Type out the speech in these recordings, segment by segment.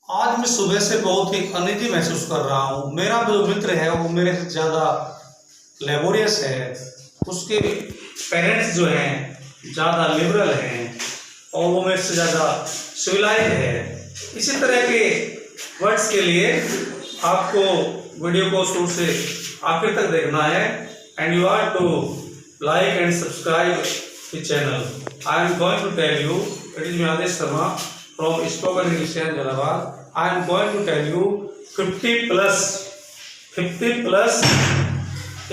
आज मैं सुबह से बहुत ही अनईजी महसूस कर रहा हूँ। मेरा जो मित्र है वो मेरे से ज़्यादा लेबोरियस है, उसके पेरेंट्स जो हैं ज़्यादा लिबरल हैं और वो मेरे से ज़्यादा सिविलाइज है। इसी तरह के वर्ड्स के लिए आपको वीडियो को शुरू से आखिर तक देखना है and you are to like and subscribe the channel. I am going to tell you, it is Adesh Sharma from spoken English and Hyderabad. I am going to tell you 50 plus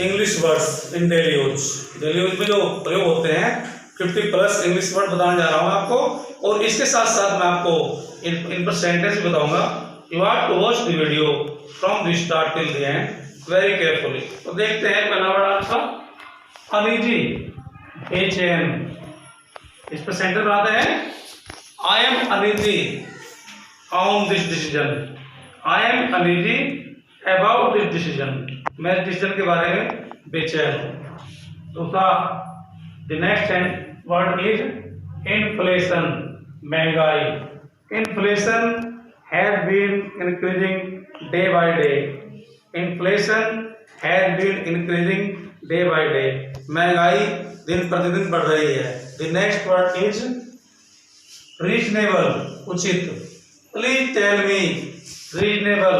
English words in daily use. Daily use में जो प्रयोग होते हैं 50 plus English word बताने जा रहा हूँ आपको, और इसके साथ साथ मैं आपको इन पर सेंटेंस बताऊंगा। You have to watch the video from the start till the end very carefully. तो देखते हैं पहला वर्ड आपका अनईजी, HN। इस पर सेंटेंस बनाते हैं। I am uneasy on this decision. I am uneasy about this decision. मैं इस डिसीजन के बारे में बेचैन हूँ। दूसरा, the next word is inflation, महंगाई। Inflation has been increasing day by day. Inflation has been increasing day by day. महंगाई दिन प्रतिदिन बढ़ रही है। The next word is reasonable, उचित। Please tell me reasonable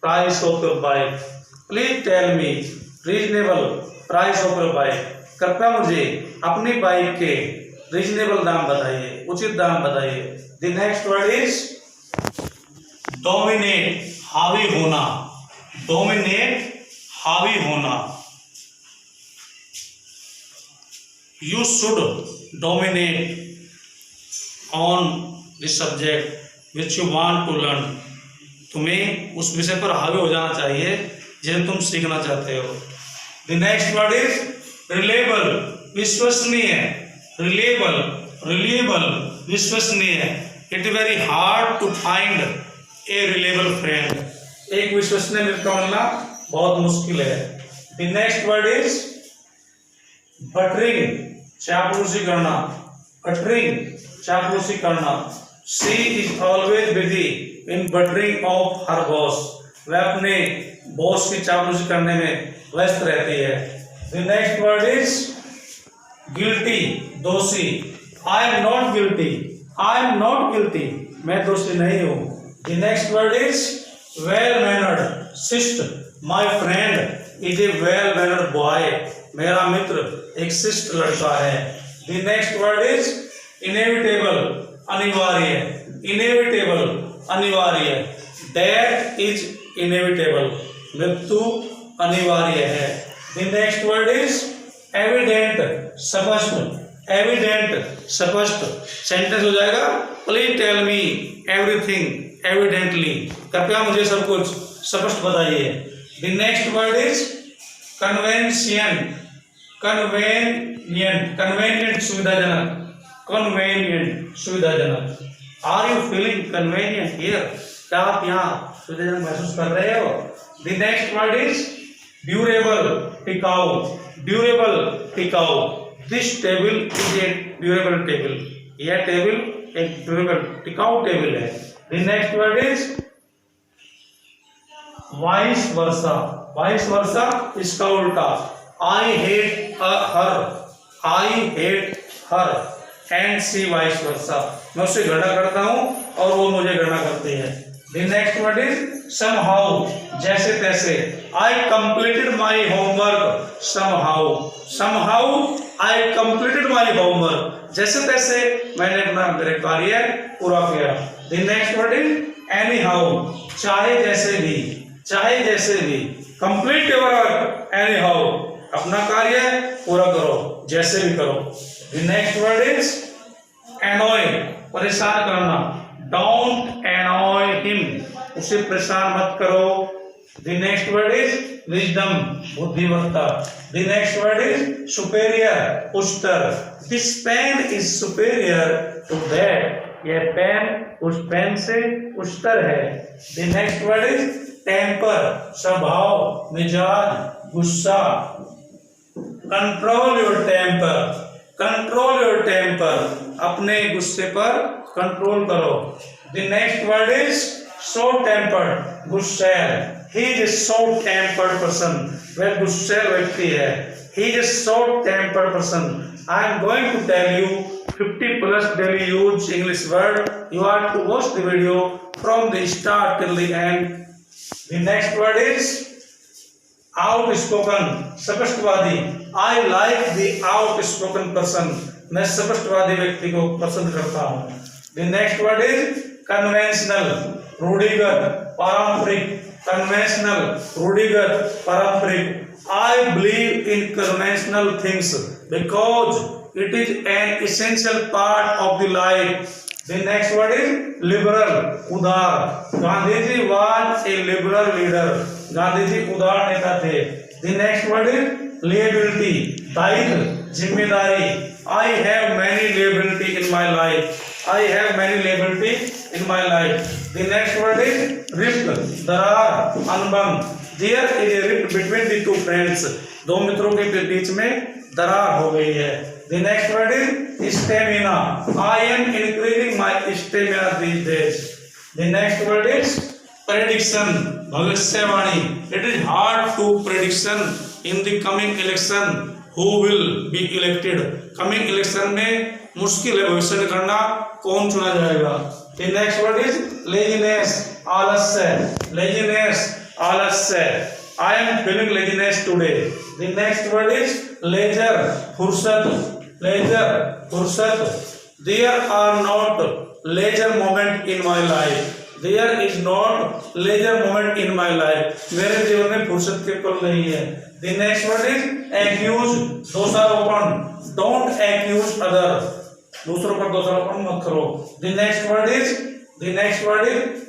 price of your bike. Please tell me reasonable price of your bike. कृपया मुझे अपनी बाइक के रीजनेबल दाम बताइए, उचित दाम बताइए। The next word is dominate, हावी होना। डोमिनेट, हावी होना। You should dominate on the subject which you want to learn. तुम्हें उस विषय पर हावी हो जाना चाहिए जिसे तुम सीखना चाहते हो। The next word is reliable, विश्वसनीय। Reliable, reliable, विश्वसनीय। It is very hard to find a reliable friend. एक विश्वसनीय मित्र मिलना बहुत मुश्किल है। The next word is buttering, चापलूसी करना। Buttering, चापलूसी करना। She is always busy in buttering of her boss. वह अपने बॉस की चापलूसी करने में व्यस्त रहती है। The next word is guilty, दोषी। I am not guilty. I am not guilty. मैं दोषी नहीं हूँ। The next word is well mannered, शिष्ट। My friend is a well mannered boy. मेरा मित्र एक शिष्ट लड़का है। The next word is inevitable, अनिवार्य। इनेविटेबल, अनिवार्य। डेथ इज इनेविटेबल, मृत्यु अनिवार्य है। The next word is evident, स्पष्ट। एविडेंट, स्पष्ट। सेंटेंस हो जाएगा please tell me everything evidently. कृपया मुझे सब कुछ स्पष्ट बताइए। The next word is convention, convenient, convenient, सुविधाजनक। कन्वेनियंट, सुविधाजनक। Are you feeling convenient here? क्या आप यहाँ सुविधाजनक महसूस कर रहे हो? The next word is durable, टिकाऊ। ड्यूरेबल, टिकाऊ। This table is a durable table. यह टेबल एक ड्यूरेबल, टिकाऊ टेबल है। The next word is vice versa. Vice versa, इसका उल्टा। I hate her, I hate her and see vice versa. मैं उससे घृणा करता हूँ और वो मुझे घृणा करती है। The next word is somehow, जैसे तैसे। I completed my homework somehow. Somehow I completed my homework, जैसे तैसे मैंने अपना मेरे कार्य पूरा किया। The next word is any how, चाहे जैसे भी। चाहे जैसे भी। Complete your work any how, अपना कार्य पूरा करो, जैसे भी करो। The next word is annoy, परेशान करना। Don't annoy him, उसे परेशान मत करो। The next word is wisdom, बुद्धिमत्ता। The next word is superior, उच्चतर। This pen is superior to that, यह पेन उस पेन से उच्चतर है। The next word is temper, स्वभाव, मिजाज, गुस्सा। Control your temper, control your temper, अपने गुस्से पर कंट्रोल करो। The next word is short tempered, गुस्सैल, he is a short tempered person, वह गुस्सैल व्यक्ति है, he is a short tempered person. I am going to tell you 50 plus daily use English word. You have to watch the video from the start till the end. The next word is outspoken, स्पष्टवादी. I like the outspoken person. मैं स्पष्टवादी व्यक्ति को पसंद करता हूँ. The next word is conventional, रूढ़िगत, पारंपरिक. Conventional, रूढ़िगत, पारंपरिक. I believe in conventional things because it is an essential part of the life. The next word is liberal, उदार. Gandhi ji was a liberal leader. Gandhi ji उदार नेता थे. The next word is liability, दायित्व, जिम्मेदारी. I have many liability in my life. I have many liability in my life. The next word is rift, दरार, अनबन. There is a rift between the two friends. दो मित्रों के बीच में दरार हो गई है. The next word is stamina. I am increasing my stamina these days. The next word is prediction, भविष्यवाणी. It is hard to prediction in the coming election who will be elected. Coming election में मुश्किल है भविष्य करना कौन चुना जाएगा. The next word is laziness, आलस्य. Laziness, आलस्य. I am feeling laziness today. The next word is leisure, फुर्सत. Leisure, फुर्सत. There are not leisure moment in my life. There is not leisure moment in my life. मेरे जीवन में फुर्सत के पल नहीं है. The next word is accuse, दोषारोपण. Don't accuse other. दूसरों पर दोषारोपण मत करो. The next word is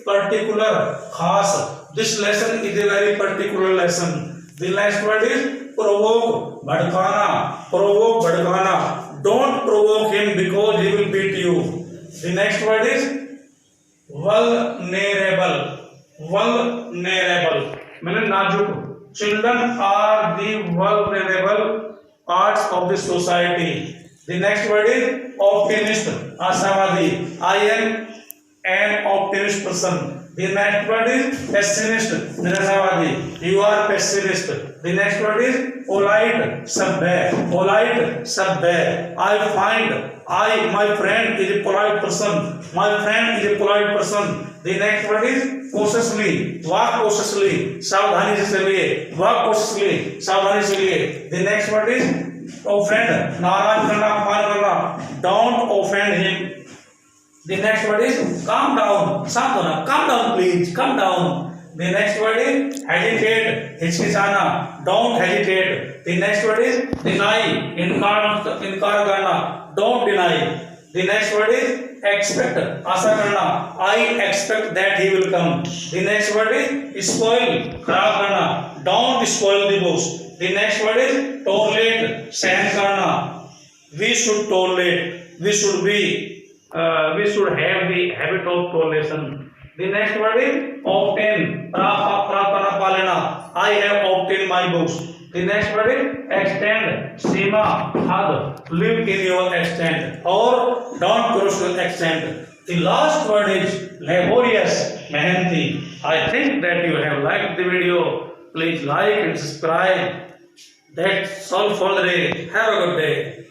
particular, खास. This lesson is a very particular lesson. The next word is provoke, भड़काना. Provoke, भड़काना. Don't provoke him because he will beat you. The next word is vulnerable, vulnerable. मैंने नाजुक. Children are the vulnerable parts of the society. The next word is optimist, आशावादी. I am an optimist person. The next word is pessimist, निराशावादी. You are pessimist. The next word is polite, सभ्य. Polite, सभ्य. My friend is a polite person. My friend is a polite person. The next word is cautiously, walk cautiously, सावधानी से चलिए. Walk cautiously, सावधानी से चलिए. The next word is offend, नाराज करना, अपमान करना. Don't offend him. The next word is calm down, शांत होना. Calm down please, calm down. The next word is hesitate, हिचकिचाना. Don't hesitate. The next word is deny, इनकार करना. Don't deny. The next word is expect, आशा करना. I expect that he will come. The next word is spoil, खराब करना. Don't spoil the books. The next word is tolerate, सहन करना. We should tolerate. We should have the habit of toleration. The next word is obtain, प्राप्त करना, पा लेना. I have obtained my books. The next word is extend, सीमा, हद. Live in your extent or don't cross your extent. The last word is laborious, मेहनती. I think that you have liked the video. Please like and subscribe. That's all for the day. Have a good day.